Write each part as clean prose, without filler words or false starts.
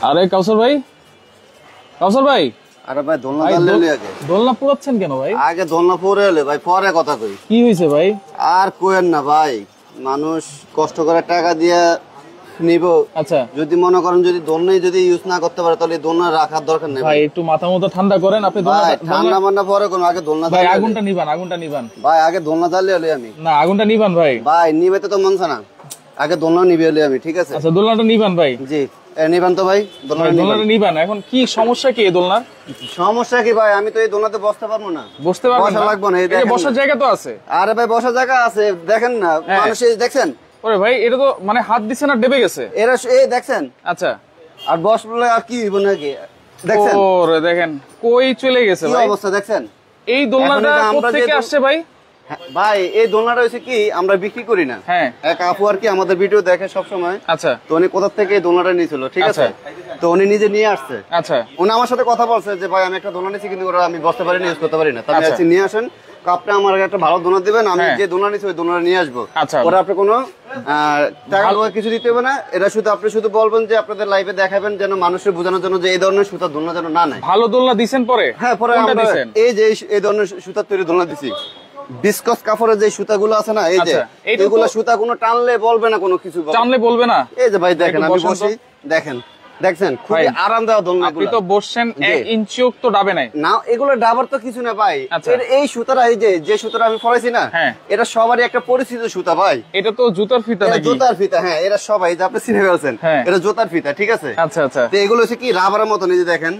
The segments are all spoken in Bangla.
আরে কাউসার ভাই, কাউসার ভাই। আরে ভাই দোলনা চাললে লই আগে। দোলনা পুরাচ্ছেন কেন ভাই? আগে দোলনা পরে এলে ভাই, পরে কথা কই। কি হইছে ভাই? আর কোয়েন না ভাই, মানুষ কষ্ট করে টাকা দিয়ে নিব। আচ্ছা, যদি মনে করেন যদি দোলনাই যদি ইউজ না করতে পারে তাহলে দোলনা রাখার দরকার নেই ভাই। একটু মাথা মতো ঠান্ডা করেন আপনি। ভাই ঠান্ডা মান্না পরে কোন, আগে দোলনা ভাই আগুনটা নিবান, আগুনটা নিবান ভাই, আগে দোলনা চাললে হলে আমি না, আগুনটা নিবান ভাই। ভাই নিবে তো মনছে না, আগে দোলনা নিবে হলে আমি। ঠিক আছে আচ্ছা, দোলনাটা নিবান ভাই। জি নিবান তো ভাই, দোলনাটা নিবান। এখন কি সমস্যা কি এই দোলনার? সমস্যা কি ভাই, আমি তো এই দোলনাতে বসতে পারবো না। বসতে পারবেন না? লাগবে না, এই বসার জায়গা তো আছে। আরে ভাই বসার জায়গা আছে, দেখেন না মানুষ দেখছেন। ওরে ভাই, এটা তো মানে হাত দিছে না ডেবে গেছে। এরা এই দেখছেন। আচ্ছা, আর বসলে আর কি হইব নাকি, দেখছেন? ওরে দেখেন কই চলে গেছে কি ভাই অবস্থা দেখছেন। এই দোলনাটা কোথা থেকে আসছে ভাই? ভাই এই দোলনাটা হচ্ছে কি আমরা বিক্রি করি না। হ্যাঁ, এক আপু আর কি আমাদের ভিডিও দেখে সব সময়। আচ্ছা, তো উনি কোথা থেকে এই দোলনাটা নিয়েছিল, ঠিক আছে, তো উনি নিজে নিয়ে আসছে। আচ্ছা, উনি আমার সাথে কথা বলছে যে ভাই আমি একটা দোলনা নিয়েছি কিন্তু ওরা আমি বসতে পারি না, ইউজ করতে পারি না, তাহলে আজকে নিয়ে আসেন, আপনি আমার একটা ভালো দোলনা দিবেন, আমি যে দোলনা নিয়েছি ওই দোলনা নিয়ে আসবো। আচ্ছা, ওরা আপনি কোনো টাকা কিছু দিতে হবে না, এটা শুধু আপনি শুধু বলবেন যে আপনাদের লাইভে দেখাবেন যেন মানুষের বোঝানোর জন্য যে এই ধরনের সুতার দোলনা যেন না নেয়। ভালো দোলনা দিছেন পরে? হ্যাঁ, পরে আমরা এই যে এই ধরনের সুতার তৈরি দোলনা দিছি। বিস্কস কাপড়ের যে সুতাগুলো আছে না, এই যে এগুলো সুতা কোনো টানলে বলবে না, কোনো কিছু টানলে বলবে না। এই যে ভাই দেখেন আমি বসি, দেখেন দেখছেন খুবই আরামদায়ক দোলনা। আপনি তো বসছেন 1 ইঞ্চিও তো ডাবে নাই না, এগুলো ডাবার তো কিছু না ভাই। এই সুতাটা এই যে সুতাটা আমি পরাইছি না, এটা সবারই একটা পরিচিত সুতা ভাই। এটা তো জুতার ফিতা নাকি? জুতার ফিতা, হ্যাঁ, এরা সবাই যে আপনি চিনে ফেলছেন, এটা জুতার ফিতা, ঠিক আছে। আচ্ছা আচ্ছা, তো এগুলো হচ্ছে কি রাবারের মতন, এই যে দেখেন,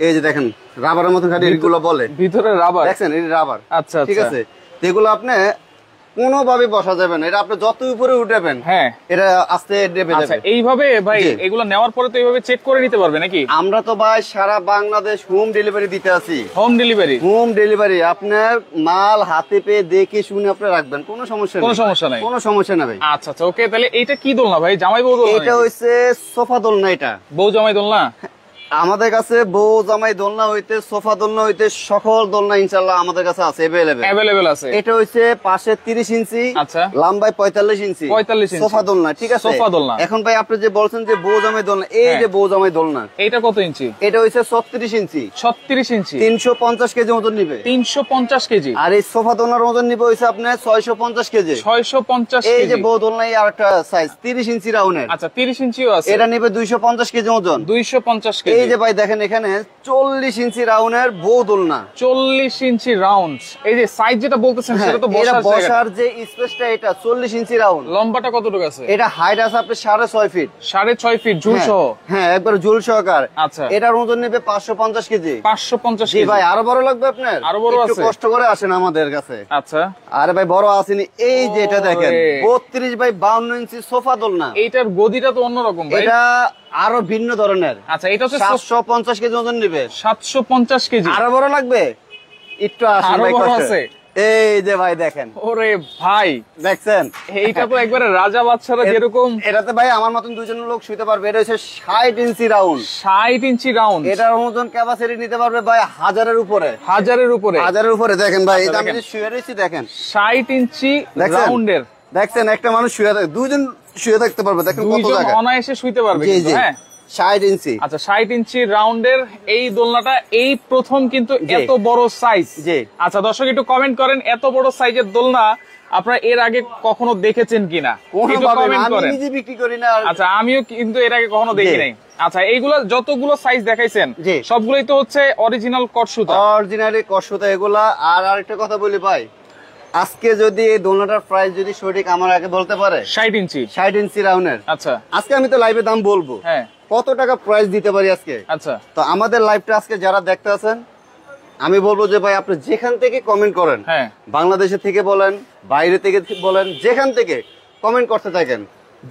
এই যে দেখেন রাবারের মতন খালি এগুলো বলে ভিতরে রাবার, দেখছেন এই রাবার। আচ্ছা, ঠিক আছে, এগুলো আপনি কোনোভাবে বসা যাবে না, এটা আপনি যত উপরে উঠাবেন এটা আস্তে ডেবে যাবে। এইভাবে ভাই এগুলো নেওয়ার পরে তো এইভাবে চেক করে নিতে পারবে নাকি? আমরা তো ভাই সারা বাংলাদেশ হোম ডেলিভারি দিতে আছি। Home delivery? হোম ডেলিভারি, আপনার মাল হাতে পেয়ে দেখে শুনে আপনি রাখবেন, কোনো সমস্যা নেই। কোনো সমস্যা নাই? কোনো সমস্যা না ভাই। আচ্ছা আচ্ছা, ওকে। তাহলে এইটা কি দোলনা ভাই? জামাই বউ দোলনা? এটা হইছে সোফা দোলনা। এটা বউ জামাই দোলনা? আমাদের কাছে বউ জামাই দোলনা হইতে সোফা দোলনা হইতে সকল দোলনা ইনশাআল্লাহ আমাদের কাছে আছে, अवेलेबल আছে। এটা হইছে পাশে 30 ইঞ্চি, আচ্ছা, লম্বায় 45 ইঞ্চি সোফা দোলনা, ঠিক আছে, সোফা দোলনা। এখন ভাই আপনি যে বলছেন যে বউ জামাই দোলনা, এই যে বউ জামাই দোলনা, এটা কত ইঞ্চি? এটা হইছে 36 ইঞ্চি। 36 ইঞ্চি 350 কেজি ওজন নিবে। 350 কেজি। আর এই সোফা দোলনার ওজন নিবে হইছে আপনার 650 কেজি। 650 কেজি। এই যে বউ দোলনা এই আরেকটা সাইজ 30 ইঞ্চি রাউন্ডের। আচ্ছা, 30 ইঞ্চিও আছে। এটা নিবে 250 কেজি ওজন। 250 কেজি। এই যে ভাই দেখেন এখানে 40 ইঞ্চি রাউন্ডের বউ দোলনা। 40 ইঞ্চি রাউন্ড। এই যে সাইজ যেটা বলতেছেন সেটা তো বসার যে স্পেসটা, এটা 40 ইঞ্চি রাউন্ড। লম্বাটা কতটুকু আছে? এটা হাইট আছে আপনার 6.5 ফিট। 6.5 ফিট ঝুল সহ? হ্যাঁ, একবার ঝুল সহকার। আচ্ছা, এটার ওজন নেবে 550 কেজি। 550 কেজি। ভাই আরো বড় লাগবে আপনার? আরো বড় আছে? একটু কষ্ট করে আসেন আমাদের কাছে। আচ্ছা, আরে ভাই বড় আসেনি। এই যে এটা দেখেন 32 বাই 52 ইঞ্চি সোফা দোলনা। এইটার গদিটা তো অন্যরকম ভাই, এটা আরো ভিন্ন ধরনের। আচ্ছা, এটা হচ্ছে 750 কেজি ওজন নেবে। 750 কেজি। আরো বড় লাগবে? একটু আসেন ভাই, কষ্ট। এই যে ভাই দেখেন, ওরে ভাই দেখছেন, এইটা তো একবারে রাজা বাদশারা যেরকম। এটাতে ভাই আমার মতন দুজন লোক শুতে পারবে। এটা হচ্ছে 60 ইঞ্চি রাউন্ড। 60 ইঞ্চি রাউন্ড। এটার ওজন ক্যাপাসিটি নিতে পারবে ভাই 1000-এর উপরে। 1000-এর উপরে? 1000-এর উপরে। দেখেন ভাই, এটা আমি শুয়ে রয়েছি, দেখেন 60 ইঞ্চি রাউন্ডের। দেখছেন একটা মানুষ শুয়ে থাকে, দুইজন শুয়ে থাকতে পারবে, দেখেন কত জায়গা, অনায়াসে শুইতে পারবে। হ্যাঁ, 60 ইঞ্চি। আচ্ছা, 60 ইঞ্চি রাউন্ডের এই দোলনাটা এই প্রথম কিন্তু এত বড় সাইজ। জি। আচ্ছা দর্শক, একটু কমেন্ট করেন এত বড় সাইজের দোলনা আপনারা এর আগে কখনো দেখেছেন কিনা, একটু কমেন্ট করেন। আমি নিজে বিক্রি করি না। আচ্ছা, আমিও কিন্তু এর আগে কখনো দেখি নাই। আচ্ছা, এইগুলো যতগুলো সাইজ দেখাইছেন সবগুলোই তো হচ্ছে অরিজিনাল কটসুতা? অরিজিনালি কটসুতা এগুলা। আর আরেকটা কথা বলি ভাই, আজকে যদি এই দোলনাটার প্রাইস যদি সঠিক আমার আগে বলতে পারে, 60 ইঞ্চি 60 ইঞ্চি রাউন্ডের। আচ্ছা, আজকে আমি তো লাইভে দাম বলবো, হ্যাঁ, কত টাকা প্রাইস দিতে পারি আজকে। আচ্ছা, তো আমাদের লাইভটা আজকে যারা দেখতে আছেন, আমি বলবো যে ভাই আপনি যেখান থেকে কমেন্ট করেন, হ্যাঁ, বাংলাদেশে থেকে বলেন, বাইরে থেকে বলেন, যেখান থেকে কমেন্ট করতে থাকেন,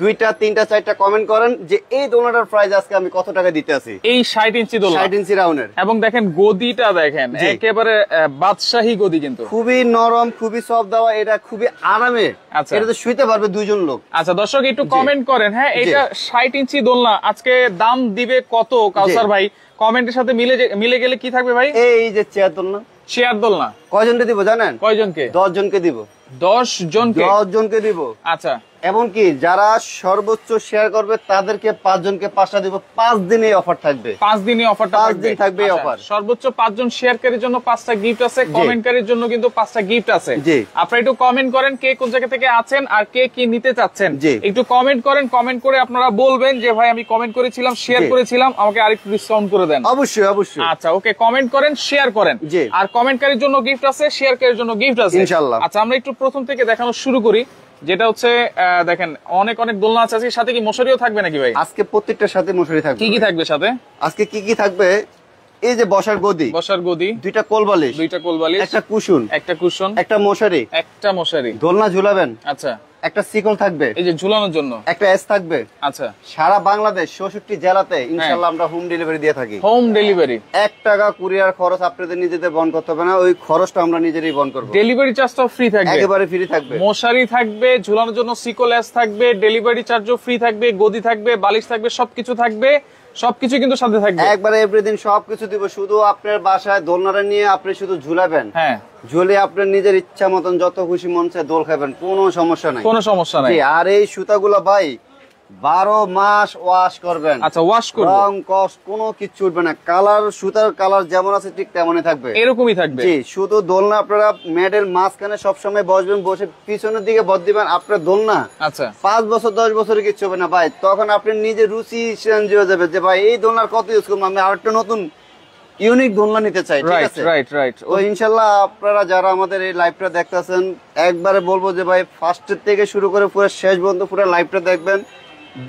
2টা 3টা 4টা কমেন্ট করেন যে এই দোলনাটার প্রাইস আজকে আমি কত টাকা দিতে আছি। এই 60 ইঞ্চি দোলনা, 60 ইঞ্চি রাউন্ডের। এবং দেখেন গদিটা দেখেন, একেবারে বাদশাহী গদি, কিন্তু খুবই নরম, খুবই সফট দেওয়া, এটা খুবই আরামে। আচ্ছা, এটাতে শুইতে পারবে দুইজন লোক। আচ্ছা দর্শক, একটু কমেন্ট করেন, হ্যাঁ, এটা 60 ইঞ্চি দোলনা আজকে দাম দিবে কত কাউসার ভাই? কমেন্টের সাথে মিলে গেলে কি থাকবে ভাই? এই যে চেয়ার দোলনা। চেয়ার দোলনা কয়জনকে দিব জানেন? কয়জনকে? 10 জনকে দিব। 10 জনকে? 10 জনকে দিব। আচ্ছা, এমনকি যারা সর্বোচ্চ শেয়ার করবে তাদেরকে 5 জনকে 5টা দিব। 5 দিনে অফার থাকবে, 5 দিনে অফারটা 5 দিন থাকবে অফার। সর্বোচ্চ 5 জন শেয়ারকারীর জন্য 5টা গিফট আছে, কমেন্টকারীর জন্য কিন্তু 5টা গিফট আছে। আপনারা একটু কমেন্ট করেন কে কোন জায়গা থেকে আছেন আর কে কি নিতে চাচ্ছেন, একটু কমেন্ট করেন। কমেন্ট করে আপনারা বলবেন যে ভাই আমি কমেন্ট করেছিলাম, শেয়ার করেছিলাম, আমাকে আরেকটু ডিসকাউন্ট করে দেন। অবশ্যই অবশ্যই। আচ্ছা ওকে, কমেন্ট করেন, শেয়ার করেন। আর কমেন্টকারীর জন্য গিফট আছে, শেয়ারকারীর জন্য গিফট আছে ইনশাআল্লাহ। আচ্ছা আমরা একটু প্রথম থেকে দেখানো শুরু করি, যেটা হচ্ছে দেখেন অনেক অনেক দোলনা আছে। সাথে কি মশারিও থাকবে নাকি ভাই? আজকে প্রত্যেকটার সাথে মশারি থাকবে। কি কি থাকবে সাথে? আজকে কি কি থাকবে, এই যে বসার গদি, দুইটা কোলবালিশ, একটা কুশন, একটা মশারি, দোলনা ঝুলাবেন। আচ্ছা একটা সিকল থাকবে এই যে ঝুলানোর জন্য, একটা এস থাকবে। আচ্ছা সারা বাংলাদেশ 66 জেলাতে ইনশাআল্লাহ আমরা হোম ডেলিভারি দিয়ে থাকি। হোম ডেলিভারি 1 টাকা কুরিয়ার খরচ আপনাদের নিজেদের বহন করতে হবে না, ওই খরচটা আমরা নিজেরাই বহন করব। ডেলিভারি চার্জটাও ফ্রি থাকবে, একেবারে ফ্রি থাকবে। মশারি থাকবে, ঝুলানোর জন্য সিকল এস থাকবে, ডেলিভারি চার্জও ফ্রি থাকবে, গদি থাকবে, বালিশ থাকবে, সবকিছু থাকবে। সবকিছু কিন্তু সাথে থাকবে, একবারে এভরিথিং সবকিছু দিব। শুধু আপনার বাসায় দোলনাটা নিয়ে আপনি শুধু ঝুলাবেন, হ্যাঁ ঝুলে আপনার নিজের ইচ্ছা মতন যত খুশি মন চায় দোল খাবেন, কোনো সমস্যা নাই, কোনো সমস্যা নাই। আর এই সুতাগুলো ভাই 12 মাস ওয়াশ করবেন। আচ্ছা ওয়াশ করবেন, রং কস কোনো কিছু উঠবে না। কালার, সুতার কালার যেমন আছে ঠিক তেমনই থাকবে, এরকমই থাকবে। জি শুধু দোলনা আপনারা মেডেল মাঝখানে সবসময় বসবেন, বসে পিছনের দিকে বদ দিবেন, আপনার দোলনা আচ্ছা 5 বছর 10 বছরের কিছু হবে না ভাই। তখন আপনি নিজে রুচি চেঞ্জ হয়ে যাবে যে ভাই এই দোলনার কত ইউজ করবো, আমি আরেকটা নতুন ইউনিক দোলনা নিতে চাই। ঠিক আছে, রাইট রাইট। তো ইনশাআল্লাহ আপনারা যারা আমাদের এই লাইভটা দেখতেছেন, একবারে বলবো যে ভাই ফার্স্টের থেকে শুরু করে পুরো শেষ পর্যন্ত পুরো লাইভটা দেখবেন,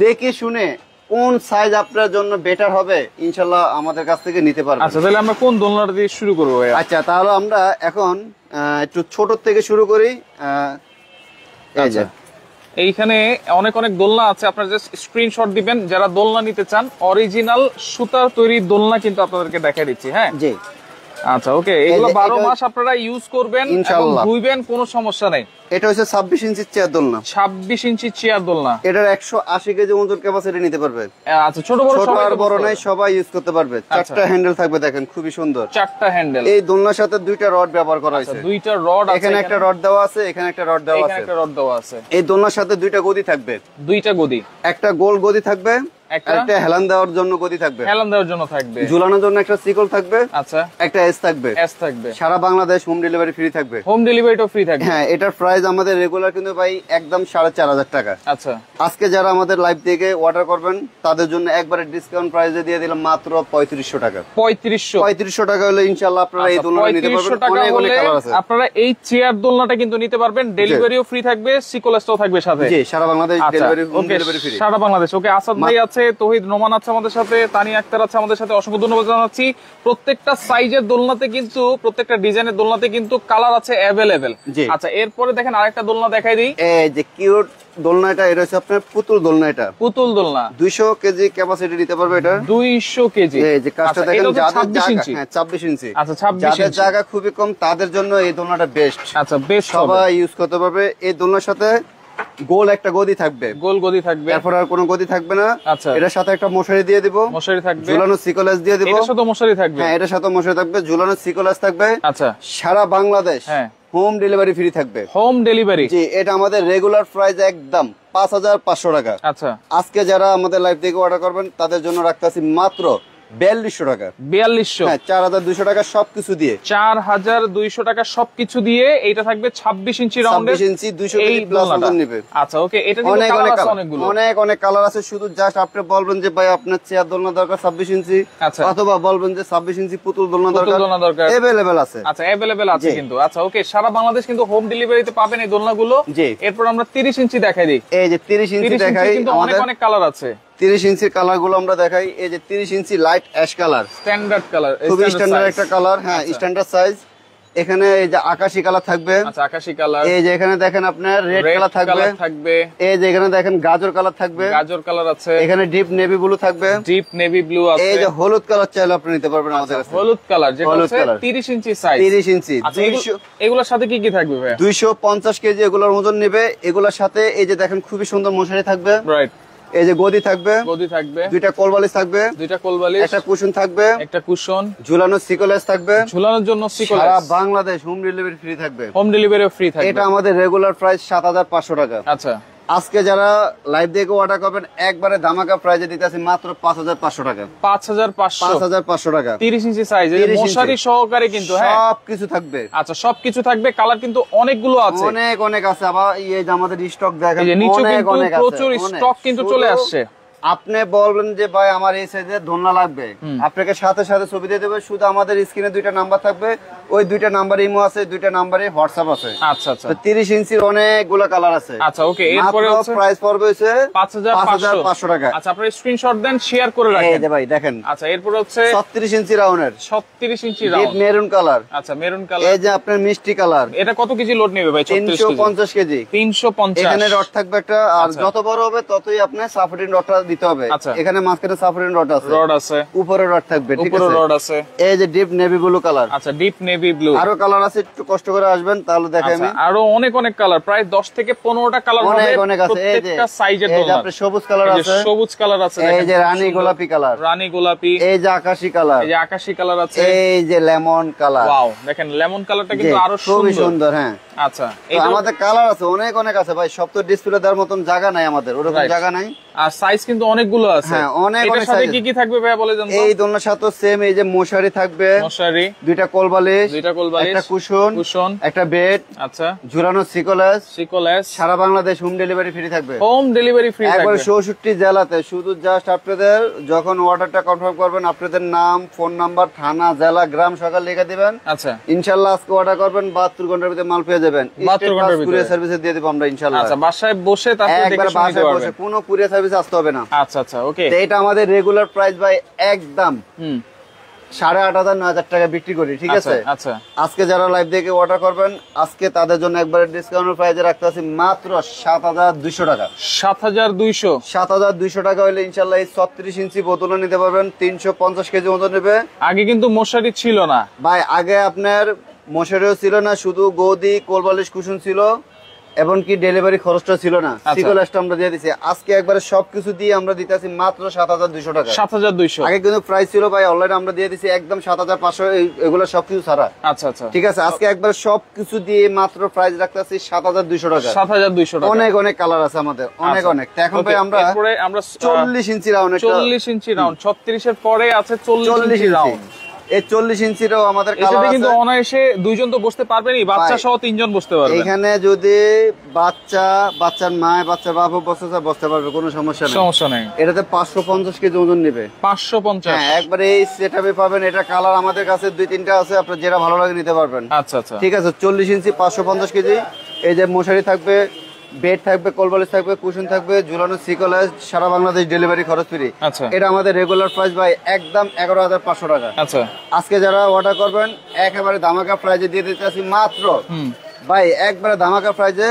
দেখে শুনে কোন সাইজ আপনার জন্য বেটার হবে ইনশাআল্লাহ আমাদের কাছ থেকে নিতে পারবেন। আচ্ছা তাহলে আমরা কোন দোলনাটা দিয়ে শুরু করব? আচ্ছা তাহলে আমরা এখন একটু ছোট থেকে শুরু করি। এইখানে অনেক অনেক দোলনা আছে, আপনারা জাস্ট স্ক্রিনশট দিবেন যারা দোলনা নিতে চান। অরিজিনাল সুতার তৈরি দোলনা কিন্তু আপনাদেরকে দেখাই দিচ্ছি। হ্যাঁ জি আচ্ছা ওকে, এগুলো 12 মাস আপনারা ইউজ করবেন, ইনশাআল্লাহ ধুইবেন, কোনো সমস্যা নাই। এটা হচ্ছে 26 ইঞ্চি চেয়ার দোলনা, 26 ইঞ্চি চেয়ার দোলনা। এটার 180 কেজি ওজন ক্যাপাসিটি নিতে পারবে। আচ্ছা ছোট বড় সবাই, ছোট বড় নাই সবাই ইউজ করতে পারবে। 4টা হ্যান্ডেল থাকবে, দেখেন খুবই সুন্দর 4টা হ্যান্ডেল। এই দোলনার সাথে 2টা রড ব্যবহার করা হয়েছে, 2টা রড আছে, এখানে একটা রড দেওয়া আছে, এখানে একটা রড দেওয়া আছে, এখানে একটা রড দেওয়া আছে। এই দোলনার সাথে 2টা গদি থাকবে, 2টা গদি, একটা গোল গদি থাকবে, একটা হেলান দেওয়ার জন্য গদি থাকবে, হেলান দেওয়ার জন্য থাকবে, ঝুলানোর জন্য একটা সিকল থাকবে, আচ্ছা একটা এস থাকবে, এস থাকবে। সারা বাংলাদেশ হোম ডেলিভারি ফ্রি থাকবে, হোম ডেলিভারিটাও ফ্রি থাকবে। হ্যাঁ এটার প্রাইস আমাদের রেগুলার কিন্তু ভাই একদম 4500 টাকা। আচ্ছা আজকে যারা আমাদের লাইভ থেকে অর্ডার করবেন তাদের জন্য একবারে ডিসকাউন্ট প্রাইসে দিয়ে দিলাম মাত্র 3500 টাকা। 3500 টাকা হলে ইনশাআল্লাহ আপনারা এই দোলনাটা নিতে পারবেন। অনেক অনেক কালার আছে, আপনারা এই চেয়ার দোলনাটা কিন্তু নিতে পারবেন, ডেলিভারিও ফ্রি থাকবে, সিকোলেসটাও থাকবে সাথে। জি সারা Bangladesh delivery, home delivery free সারা বাংলাদেশ। ওকে আসাদ ভাই আছে, তৌহিদ নোমান আছে আমাদের সাথে, তানিয়া আক্তার আছে আমাদের সাথে, অসংখ্য ধন্যবাদ জানাচ্ছি। প্রত্যেকটা সাইজের দোলনাতে কিন্তু, প্রত্যেকটা ডিজাইনের দোলনাতে কিন্তু কালার আছে अवेलेबल। আচ্ছা এরপরে দেখেন আরেকটা দোলনা দেখাই দিই, এই যে কিউট দোলনাটা, এটা হচ্ছে আপনার পুতুল দোলনা। এটা পুতুল দোলনা 200 কেজি ক্যাপাসিটি নিতে পারবে, এটা 200 কেজি। এই যে কাজটা দেখেন, যাদের জায়গা, হ্যাঁ 26 ইঞ্চি। আচ্ছা 26 ইঞ্চি, যাদের জায়গা খুবই কম তাদের জন্য এই দোলনাটা বেস্ট। আচ্ছা বেস্ট, সবাই ইউজ করতে পারবে। এই দোলনার সাথে গোল একটা গদি থাকবে, গোল গদি থাকবে, তারপর আর কোনো গদি থাকবে না। আচ্ছা এটার সাথে একটা মশারি দিয়ে দিব, মশারি থাকবে, ঝুলানো সিকোলেস দিয়ে দিব, এটার সাথে মশারি থাকবে। হ্যাঁ এটার সাথে মশারি থাকবে, ঝুলানো সিকোলেস থাকবে। আচ্ছা সারা বাংলাদেশ হ্যাঁ হোম ডেলিভারি ফ্রি থাকবে, হোম ডেলিভারি। জি এটা আমাদের রেগুলার প্রাইস একদম 5500 টাকা। আচ্ছা আজকে যারা আমাদের লাইভ থেকে অর্ডার করবেন তাদের জন্য রাখতেছি মাত্র 4200 টাকা। 4200, হ্যাঁ 4200 টাকা সবকিছু দিয়ে, 4200 টাকা সবকিছু দিয়ে। এইটা থাকবে 26 ইঞ্চি রাউন্ডের, 26 ইঞ্চি 200 কেজি প্লাস ওজন নেবে। আচ্ছা ওকে, এটা কিন্তু কালার আছে অনেকগুলো, অনেক অনেক কালার আছে। শুধু জাস্ট আপনি বলবেন যে ভাই আপনার চেয়ার দোলনা দরকার 26 ইঞ্চি, অথবা বলবেন যে 26 ইঞ্চি পুতুল দোলনা দরকার, अवेलेबल আছে। আচ্ছা अवेलेबल আছে কিন্তু। আচ্ছা ওকে, সারা বাংলাদেশ কিন্তু হোম ডেলিভারিতে পাবেন এই দোলনাগুলো। এরপর আমরা 30 ইঞ্চি দেখাই দিই। এই যে 30 ইঞ্চি দেখাই, কিন্তু অনেক অনেক কালার আছে। 30 ইঞ্চির কালার গুলো আমরা দেখাই। এই যে 30 ইঞ্চি light ash colour, standard colour, খুবই স্ট্যান্ডার্ড একটা কালার। হ্যাঁ স্ট্যান্ডার্ড সাইজ। এখানে এই যে আকাশী কালার থাকবে, আচ্ছা আকাশী কালার। এই যে এখানে দেখেন আপনার রেড কালার থাকবে, এই যে এখানে দেখেন গাজর কালার থাকবে, গাজর কালার আছে। এখানে ডিপ নেভি ব্লু থাকবে, ডিপ নেভি ব্লু আছে। এই যে হলুদ কালার চাইলে আপনি নিতে পারবেন আমাদের কাছে, হলুদ কালার যেটা হচ্ছে 30 ইঞ্চি সাইজ, 30 ইঞ্চি। এগুলোর সাথে কি কি থাকবে ভাই? 250 কেজি এগুলোর ওজন নেবে। এগুলোর সাথে এই যে দেখেন খুবই সুন্দর মশারি থাকবে, রাইট। এই যে গদি থাকবে, গদি থাকবে, 2টা কোলবালিশ থাকবে, 2টা কোলবালিশ, একটা কুশন থাকবে, একটা কুশন, ঝুলানো সিকোলেস থাকবে, ঝুলানোর জন্য সিকোলেস। সারা বাংলাদেশ হোম ডেলিভারি ফ্রি থাকবে, হোম ডেলিভারিও ফ্রি থাকবে। এটা আমাদের রেগুলার প্রাইস 7500 টাকা। আচ্ছা আজকে যারা লাইভ দেখে অর্ডার করবেন একবারে ধামাকা প্রাইজে দিতেছি মাত্র 5500 টাকা। 5500 টাকা 30 ইঞ্চি সাইজ, মশারি সহকারে কিন্তু সবকিছু থাকবে। আচ্ছা সবকিছু থাকবে, কালার কিন্তু অনেকগুলো আছে, অনেক আছে। আবার এই যে আমাদের স্টক দেখেন অনেক প্রচুর স্টক কিন্তু চলে আসছে। আপনি বলবেন যে ভাই আমার এই সাইজের দোলনা লাগবে, আপনাকে সাথে সাথে ছবি দিয়ে দেবে। শুধু আমাদের স্ক্রিনে দুইটা নাম্বার থাকবে, ওই দুইটা নাম্বার ইমো আছে, দুইটা নাম্বারে হোয়াটসঅ্যাপ আছে। আচ্ছা আচ্ছা 30 ইঞ্চির অনেকগুলো কালার আছে। আচ্ছা ওকে, এরপরে প্রাইস পড়বে হচ্ছে 5500 টাকা। আচ্ছা আপনারা স্ক্রিনশট দেন, শেয়ার করে রাখেন। এই যে ভাই দেখেন। আচ্ছা এরপরে হচ্ছে 36 ইঞ্চি রাউন্ডের, 36 ইঞ্চি রাউন্ড মেরুন কালার। আচ্ছা মেরুন কালার, এই যে আপনার মিষ্টি কালার। এটা কত কেজি লোড নেবে ভাই? 350 কেজি। 350। এখানে রড থাকবে একটা, আর যত বড় হবে ততই আপনি সাপোর্টিং রডটা দিতে হবে। এখানে মাঝখানে সাপোর্টিং রড আছে, উপরে রড থাকবে, ঠিক আছে? রড আছে। এই যে ডিপ নেভি ব্লু কালার। আচ্ছা ডিপ নেভি ব্লু। আরো কালার আছে, একটু কষ্ট করে আসবেন তাহলে দেখাই আমি। আরো অনেক কালার, প্রায় 10 থেকে 15টা কালার হবে, অনেক আছে। এই যে প্রত্যেকটা সাইজের দোলনা। এই যে আপনার সবুজ কালার আছে, সবুজ কালার আছে, এই যে রানী গোলাপি কালার, রানী গোলাপি। এই যে আকাশী কালার, এই যে আকাশী কালার আছে, এই যে লেমন কালার। ওয়াও দেখেন লেমন কালারটা কিন্তু আরো সুন্দর। হ্যাঁ আচ্ছা আমাদের কালার আছে অনেক আছে ভাই, সব তো ডিসপ্লে দেওয়ার মতন জায়গা নাই আমাদের, ওরকম জায়গা নাই। আর সাইজ কিন্তু অনেকগুলো আছে। হ্যাঁ অনেক সাইজ। কি কি থাকবে ভাই বলে দেন তো? এই দোলনার সাথে সেম এই যে মশারি থাকবে, মশারি, দুইটা কোলবালিশ, একটা কুশন, একটা বেড, আচ্ছা ঝুলানো সিকোলেস। সারা বাংলাদেশ হোম ডেলিভারি ফ্রি থাকবে। হোম ডেলিভারি ফ্রি থাকবে একবার 64 জেলাতে। শুধু জাস্ট আপনাদের যখন অর্ডারটা কনফার্ম করবেন, আপনাদের নাম, ফোন নাম্বার, থানা, জেলা, গ্রাম সকাল লিখে দিবেন। আচ্ছা ইনশাআল্লাহ আজকে অর্ডার করবেন 72 ঘন্টার ভিতরে মাল পেয়ে যাবেন। 72 ঘন্টার ভিতরে কুরিয়ার সার্ভিসে দিয়ে দেব আমরা ইনশাআল্লাহ। আচ্ছা বাসায় বসে তারপর দেখে শুনে নিতে পারবেন, কোনো কুরিয়ার সার্ভিস আসতে হবে না। আচ্ছা আচ্ছা ওকে। তো এটা আমাদের রেগুলার প্রাইস ভাই একদম 8500 9000 টাকা বিক্রি করি, ঠিক আছে? আচ্ছা আজকে যারা লাইভ দেখে অর্ডার করবেন, আজকে তাদের জন্য একবারে ডিসকাউন্টের প্রাইসে রাখতে আছি মাত্র 7200 টাকা। 7200 টাকা হলে ইনশাআল্লাহ এই 36 ইঞ্চি বোতল নিতে পারবেন। 350 কেজি ওজন নেবে। আগে কিন্তু মশারি ছিল না ভাই, আগে আপনার মশারিও ছিল না, শুধু গদি, কোলবালিশ, কুশন ছিল, এমনকি ডেলিভারি খরচটা ছিল না। সিকোলেসটা আমরা দিয়ে দিছি। আজকে একবারে সবকিছু দিয়ে আমরা দিতেছি মাত্র 7200 টাকা। 7200 আগে কিন্তু প্রাইস ছিল ভাই, অনলাইনে আমরা দিয়ে দিছি একদম 7500, এগুলো সবকিছু ছাড়া। আচ্ছা আচ্ছা ঠিক আছে, আজকে একবারে সবকিছু দিয়ে মাত্র প্রাইস রাখতেছি 7200 টাকা। 7200 টাকা। অনেক কালার আছে আমাদের, অনেক। এখন ভাই আমরা 40 ইঞ্চি রাউন্ড, 40 ইঞ্চি রাউন্ড, 36 এর পরে আছে 40 ইঞ্চি রাউন্ড। এই 40 ইঞ্চিরও আমাদের কালার আছে। কিন্তু অনায়াসে দুইজন তো বসতে পারবেনই, বাচ্চা সহ তিনজন বসতে পারবে। এখানে যদি বাচ্চার মা, বাচ্চার বাবা বসতে পারবে, কোনো সমস্যা নেই। এটাতে 550 কেজি ওজন নেবে। 550? হ্যাঁ একবারে এই সেটআপে পাবেন। এটা কালার আমাদের কাছে 2-3টা আছে, আপনার যেটা ভালো লাগে নিতে পারবেন। আচ্ছা আচ্ছা ঠিক আছে, 40 ইঞ্চি 550 কেজি। এই যে মশারি থাকবে, বেড থাকবে, কোলবালিশ থাকবে, কুশন থাকবে, ঝুলানো সিকোলেস, সারা বাংলাদেশ ডেলিভারি খরচ ফ্রি। আচ্ছা এটা আমাদের রেগুলার প্রাইস ভাই একদম 11500 টাকা। আচ্ছা আজকে যারা অর্ডার করবেন একেবারে ধামাকা প্রাইজে দিয়ে দিতে আছি মাত্র ভাই একবারে ধামাকা প্রাইজে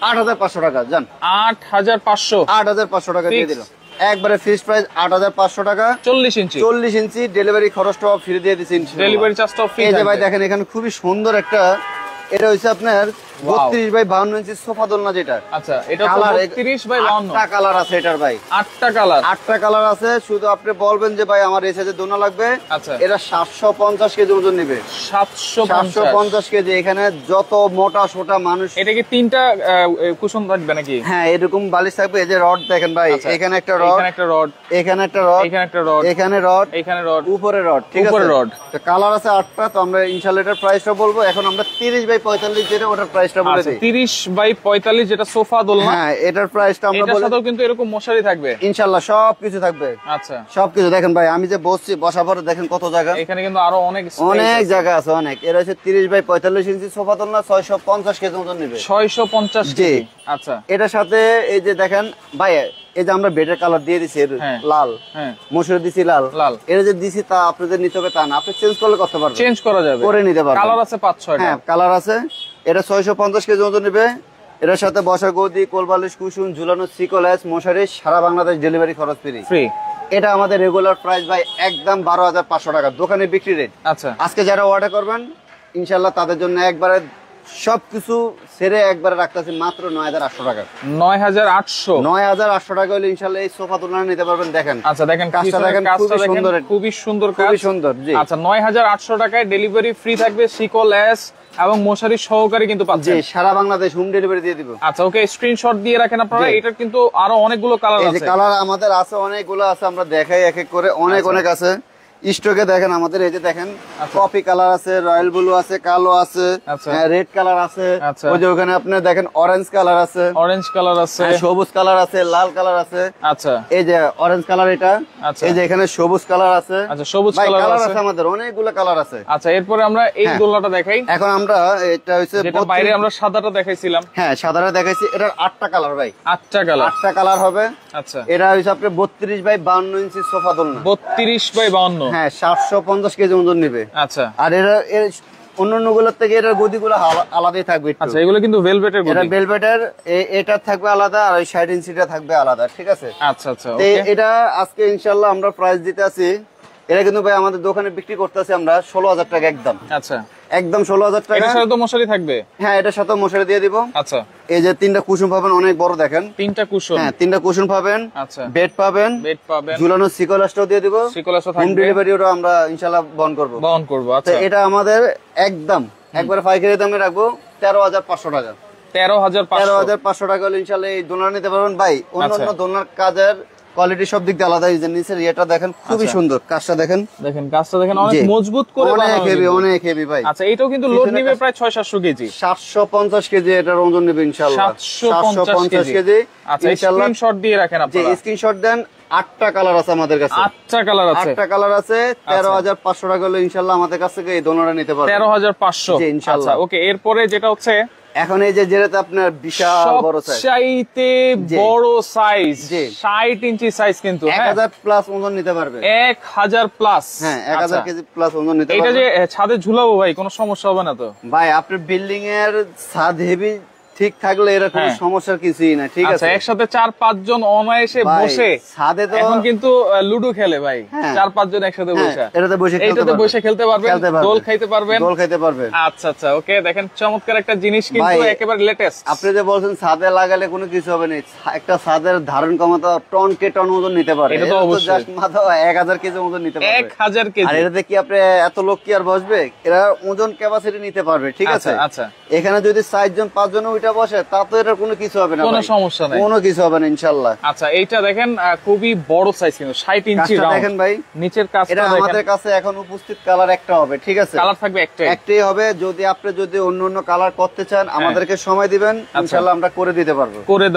8500 টাকা। জান 8500 টাকা দিয়ে দিলাম একবারে ফিক্সড প্রাইস 8500 টাকা। 40 ইঞ্চি ডেলিভারি খরচটাও ফ্রি দিয়ে দিচ্ছি, ডেলিভারি চার্জটাও ফ্রি। এই যে ভাই দেখেন এখানে খুবই সুন্দর একটা, এটা হচ্ছে আপনার 32/52 ইঞ্চি সোফা দোলনা যেটা। আচ্ছা এটা তো 32/52। 8টা কালার আছে এটার ভাই, 8টা কালার আছে। শুধু আপনি বলবেন যে ভাই আমার এই সাইজের দোলনা লাগবে। আচ্ছা এটা 750 কেজি ওজন নেবে। 750 কেজি। এখানে যত মোটা সোটা মানুষ। এটা কি 3টা কুশন থাকবে নাকি? হ্যাঁ এরকম বালিশ থাকবে। এই যে রড দেখেন ভাই, এখানে একটা রড, এখানে একটা রড, এখানে একটা রড, এখানে একটা রড, এখানে রড, এখানে রড, উপরে রড। ঠিক আছে, তো কালার আছে 8টা। তো আমরা ইনশাআল্লাহ এটার প্রাইসটা বলবো। এখন আমরা 30/45 যেটা, ওটার প্রাইসটা বলে দিই। 30/45 যেটা সোফা দোলনা, হ্যাঁ এটার প্রাইসটা আমরা বলে। এটার সাথেও কিন্তু এরকম মশারি থাকবে ইনশাআল্লাহ, সবকিছু থাকবে। আচ্ছা সবকিছু দেখেন ভাই, আমি যে বসছি, বসার পরে দেখেন কত জায়গা। এখানে কিন্তু আরো অনেক জায়গা আছে, অনেক। এর হচ্ছে 30/45 ইঞ্চি সোফা দোলনা, 650 কেজি ওজন নেবে। 650 জি। আচ্ছা এটার সাথে এই যে দেখেন ভাই, এই যে আমরা বেডের কালার দিয়ে দিছি লাল, মসুর দিছি লাল। এটা যে দিছি তা আপনাদের নিতে হবে তা না, আপনি চেঞ্জ করলে করতে পারবেন, চেঞ্জ করা যাবে, করে নিতে পারবেন। কালার আছে 5-6টা। হ্যাঁ কালার আছে। এটা 650 কেজি ওজন নেবে। এটার সাথে বসার গদি, কোলবালিশ, কুশন, ঝুলানো সিকোলেস, মশারি, সারা বাংলাদেশ ডেলিভারি খরচ ফ্রি। এটা আমাদের রেগুলার প্রাইস ভাই একদম 12500 টাকা, দোকানে বিক্রি রেট। আচ্ছা আজকে যারা অর্ডার করবেন ইনশাআল্লাহ তাদের জন্য একবারে সবকিছু ছেড়ে একবারে রাখতেছি মাত্র 9800 টাকা। 9800 টাকা হলে ইনশাআল্লাহ এই সোফা দোলনা নিতে পারবেন। দেখেন আচ্ছা দেখেন কাজটা দেখেন, খুবই সুন্দর, খুবই সুন্দর কাজ, খুবই সুন্দর। জি আচ্ছা 9800 টাকায় ডেলিভারি ফ্রি থাকবে। সিকোলেস, এবং মশারি সহকারে কিন্তু পাচ্ছেন। জি, সারা বাংলাদেশ হোম ডেলিভারি দিয়ে দিব। আচ্ছা ওকে, স্ক্রিনশট দিয়ে রাখেন আপনারা। এটা কিন্তু আরো অনেকগুলো কালার আছে। এই যে কালার আমাদের আছে অনেকগুলো আছে, আমরা দেখাই এক এক করে, অনেক আছে স্টকে। দেখেন আমাদের এই যে দেখেন কফি কালার আছে, রয়্যাল ব্লু আছে, কালো আছে, রেড কালার আছে, ওই যে ওখানে আপনি দেখেন অরেঞ্জ কালার আছে, সবুজ কালার আছে, লাল কালার আছে। আচ্ছা এই যে অরেঞ্জ কালার এটা, এই যে এখানে সবুজ কালার আছে। আচ্ছা সবুজ কালার আছে আমাদের অনেকগুলো কালার আছে। আচ্ছা এরপরে আমরা এই দোলনাটা দেখাই। এখন আমরা এটা হইছে যেটা বাইরে আমরা সাদাটা দেখাইছিলাম। হ্যাঁ সাদাটা দেখাইছি, এটার 8টা কালার ভাই, 8টা কালার হবে। আচ্ছা এটা হইছে আপনি 32 বাই 52 ইঞ্চি সোফা দোলনা। 32 বাই 52, হ্যাঁ 750 কেজি ওজন নেবে। আচ্ছা আর এর অন্যান্য গুলোর থেকে এটার গদিগুলো আলাদাই থাকবে। আচ্ছা এগুলো কিন্তু ভেলভেটের গদি, এটা ভেলভেটের, এটা থাকবে আলাদা আর ওই 60 ইঞ্চিটা থাকবে আলাদা, ঠিক আছে। আচ্ছা আচ্ছা ওকে, এটা আজকে ইনশাআল্লাহ আমরা প্রাইস দিতে আছি, এটা কিন্তু ভাই আমাদের দোকানে বিক্রি করতেছি আমরা 16,000 টাকা একদম। আচ্ছা একদম 16,000 টাকা। এটার সাথে তো মশারি থাকবে? হ্যাঁ এটার সাথে মশারি দিয়ে দিব। আচ্ছা এই যে 3টা কুশন পাবেন, অনেক বড় দেখেন 3টা কুশন। হ্যাঁ 3টা কুশন পাবেন। আচ্ছা বেড পাবেন, ঝুলানো সিকোলাসটাও দিয়ে দিব। সিকোলাসও থাকবে, হোম ডেলিভারি ওটা আমরা ইনশাআল্লাহ বহন করব। আচ্ছা এটা আমাদের একদম একবারে পাইকারি দামে রাখবো 13,500 টাকা। 13,500 টাকা হলে ইনশাআল্লাহ এই দোলনা নিতে পারবেন ভাই। অন্যান্য দোলনার কাজের কোয়ালিটি সব দিক দিয়ে আলাদা। এই যে নিচের ইয়েটা দেখেন খুবই সুন্দর, কাজটা দেখেন অনেক মজবুত করে বানানো, অনেক হেভি ভাই। আচ্ছা এটাও কিন্তু লোড নেবে প্রায় 600-700 কেজি, 750 কেজি এটার ওজন নেবে ইনশাআল্লাহ, 750 কেজি। আচ্ছা স্ক্রিনশট দিয়ে রাখেন আপনারা, যে স্ক্রিনশট দেন। 8টা কালার আছে আমাদের কাছে, 8টা কালার আছে, 8টা কালার আছে। 13,500 টাকা হলে ইনশাআল্লাহ আমাদের কাছ থেকে এই দোলনাটা নিতে পারবেন। 13,500 জি ইনশাআল্লাহ। ওকে এরপরে যেটা হচ্ছে এখন এই যে যেটা আপনার বিশাল বড় সাইজ, সবচাইতে বড় সাইজ 60 ইঞ্চি সাইজ, কিন্তু 1000 প্লাস ওজন নিতে পারবে, 1000 প্লাস। হ্যাঁ 1000 কেজি প্লাস ওজন নিতে পারবে। এটা যে ছাদে ঝুলাবো ভাই কোনো সমস্যা হবে না তো? ভাই আপনার বিল্ডিং এর ছাদ হেভি ঠিক থাকলে এর কোনো সমস্যার কিছুই না, ঠিক আছে। একসাথে 4-5 জন অনায়াসে বসে ছাদে তো এখন কিন্তু লুডো খেলে ভাই, 4-5 জন একসাথে বসে এটাতে বসে খেলতে পারবেন, দোল খাইতে পারবেন। আচ্ছা আচ্ছা ওকে, দেখেন চমৎকার একটা জিনিস কিন্তু একেবারে লেটেস্ট। আপনি যে বলছেন ছাদে লাগালে কোনো কিছু হবে না, একটা ছাদের ধারণ ক্ষমতা টন ওজন নিতে পারে। এটা তো জাস্ট মাত্র 1000 কেজি ওজন নিতে পারবে, 1000 কেজি। আর এটাতে কি আপনি এত লোক কি আর বসবে? এরা ওজন ক্যাপাসিটি নিতে পারবে, ঠিক আছে। আচ্ছা এখানে যদি 4 জন 5 জন ওইটা বসে তা তো এটার কোনো কিছু হবে না, কোনো সমস্যা নাই, কোনো কিছু হবে না ইনশাআল্লাহ। আচ্ছা এইটা দেখেন খুবই বড় সাইজ, কিন্তু 60 ইঞ্চি রাউন্ড দেখেন ভাই। নিচের কাজটা দেখেন, এটা আমাদের কাছে এখন উপস্থিত কালার একটা হবে, ঠিক আছে। কালার থাকবে একটাই হবে। যদি আপনি অন্য কালার করতে চান আমাদেরকে সময় দিবেন, ইনশাআল্লাহ আমরা করে দিতে পারবো, করে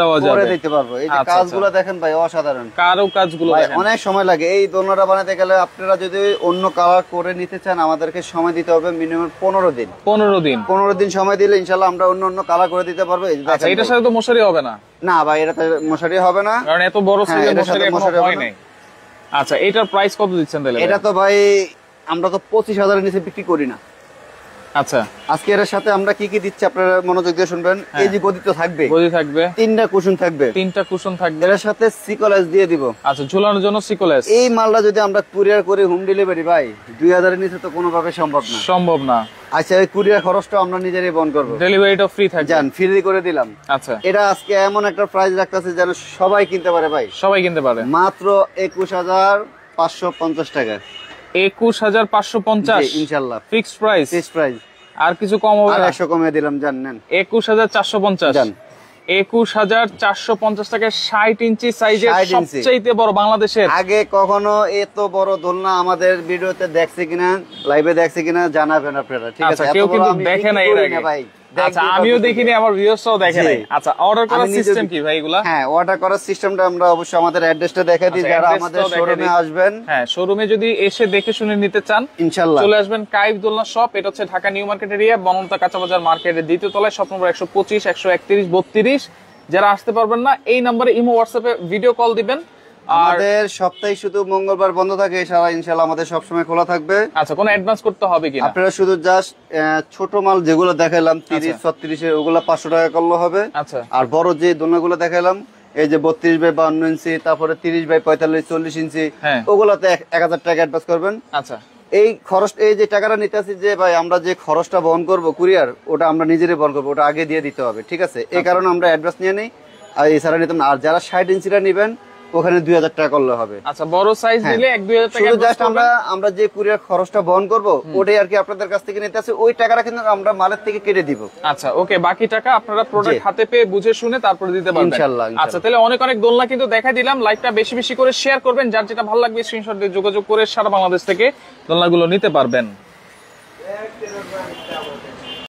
দিতে পারবো। এই যে কাজগুলো দেখেন ভাই অসাধারণ, কারো কাজগুলো দেখেন অনেক সময় লাগে। এই দোলনাটা বানাতে গেলে আপনারা যদি অন্য কালার করে নিতে চান আমাদেরকে সময় দিতে হবে মিনিমাম 15 দিন। 15 দিন সময় দিলে ইনশাআল্লাহ আমরা অন্য কালার করে দিতে পারবো। আচ্ছা এটার সাথে তো মশারি হবে না? না ভাই এটাতে মশারি হবে না, কারণ এত বড় সাইজের মশারি এখনো হয় নাই। আচ্ছা এটার প্রাইস কত দিচ্ছেন তাহলে? এটা তো ভাই আমরা তো 25,000 এর নিচে বিক্রি করি না। আচ্ছা আজকে এর সাথে আমরা কি কি দিচ্ছি আপনারা মনোযোগ দিয়ে শুনবেন। এই যে গদি তো থাকবে, 3টা কুশন থাকবে, এর সাথে সিকোলাস দিয়ে দিব। আচ্ছা ঝুলানোর জন্য সিকোলাস। এই মালটা যদি আমরা কুরিয়ার করি হোম ডেলিভারি ভাই 2000 এর নিচে তো কোনোভাবে সম্ভব না। আচ্ছা এই কুরিয়ার খরচটা আমরা নিজেরাই বহন করব, ডেলিভারিটা ফ্রি থাকবে, জান ফ্রি করে দিলাম। আচ্ছা এটা আজকে এমন একটা প্রাইস রাখতেছে যেন সবাই কিনতে পারে ভাই, সবাই কিনতে পারে। মাত্র 21,550 টাকা। 21,550 ইনশাআল্লাহ ফিক্সড প্রাইস। আর কিছু কম হবে? 100 কমিয়ে দিলাম, জানেন 21,450। 21,450 টাকায় 60 ইঞ্চি সাইজের সবচেয়ে বড় বাংলাদেশের। আগে কখনো এত বড় দোলনা আমাদের ভিডিওতে দেখছে কিনা, লাইভে দেখছে কিনা জানাবেন আপনারা, ঠিক আছে। কেউ কিন্তু দেখে না এর আগে ভাই। আচ্ছা আমিও দেখিনি, আমার ভিউয়ার্সরাও দেখে নাই। আচ্ছা অর্ডার করার সিস্টেম কি ভাই এগুলা? হ্যাঁ অর্ডার করার সিস্টেমটা আমরা অবশ্যই আমাদের অ্যাড্রেসটা দেখাই দিই, যারা আমাদের শোরুমে আসবেন। হ্যাঁ শোরুমে যদি এসে দেখে শুনে নিতে চান ইনশাআল্লাহ চলে আসবেন কাইফ দোলনা শপ। এটা হচ্ছে Dhaka new market area, Banalata কাঁচা বাজার মার্কেটের দ্বিতীয় তলায়, শপ নম্বর 125, 131, 32। যারা আসতে পারবেন না এই নম্বরে ইমো হোয়াটসঅ্যাপে ভিডিও কল দিবেন। আমাদের সপ্তাহে শুধু মঙ্গলবার বন্ধ থাকে, এছাড়া ইনশাআল্লাহ আমাদের সব সময় খোলা থাকবে। আচ্ছা কোনো অ্যাডভান্স করতে হবে কিনা? আপনারা শুধু জাস্ট ছোট মাল যেগুলো দেখাইলাম 30-36 এর ওগুলা 500 টাকা করলে হবে। আচ্ছা আর বড় যে দোলনাগুলো দেখাইলাম এই যে 32 বাই 52 ইঞ্চি, তারপরে 30 বাই 45, 40 ইঞ্চি, ওগুলাতে 1000 টাকা অ্যাডভান্স করবেন। আচ্ছা এই খরচ, এই যে টাকাটা নিতে আসি যে ভাই আমরা যে খরচটা বহন করব কুরিয়ার, ওটা আমরা নিজেরাই বহন করবো, ওটা আগে দিয়ে দিতে হবে, ঠিক আছে। এই কারণে আমরা অ্যাডভান্স নিয়ে নেই, আর এছাড়া নিতাম না। আর যারা 60 ইঞ্চিটা নেবেন ওখানে 2000 টাকা করলে হবে। আচ্ছা, বড় সাইজ নিলে 1-2000 টাকা শুধু জাস্ট আমরা যে কুরিয়ার খরচটা বহন করব ওটাই আর কি আপনাদের কাছ থেকে নিতে আছে, ওই টাকাটা কিন্তু আমরা মালের থেকে কেটে দিব। আচ্ছা ওকে, বাকি টাকা আপনারা প্রোডাক্ট হাতে পেয়ে বুঝে শুনে তারপরে দিতে পারবেন ইনশাআল্লাহ। আচ্ছা, তাহলে অনেক অনেক দোলনা কিন্তু দেখাই দিলাম। লাইকটা বেশি বেশি করে শেয়ার করবেন, যার যেটা ভালো লাগবে স্ক্রিনশট দিয়ে যোগাযোগ করে সারা বাংলাদেশ থেকে দোলনাগুলো নিতে পারবেন।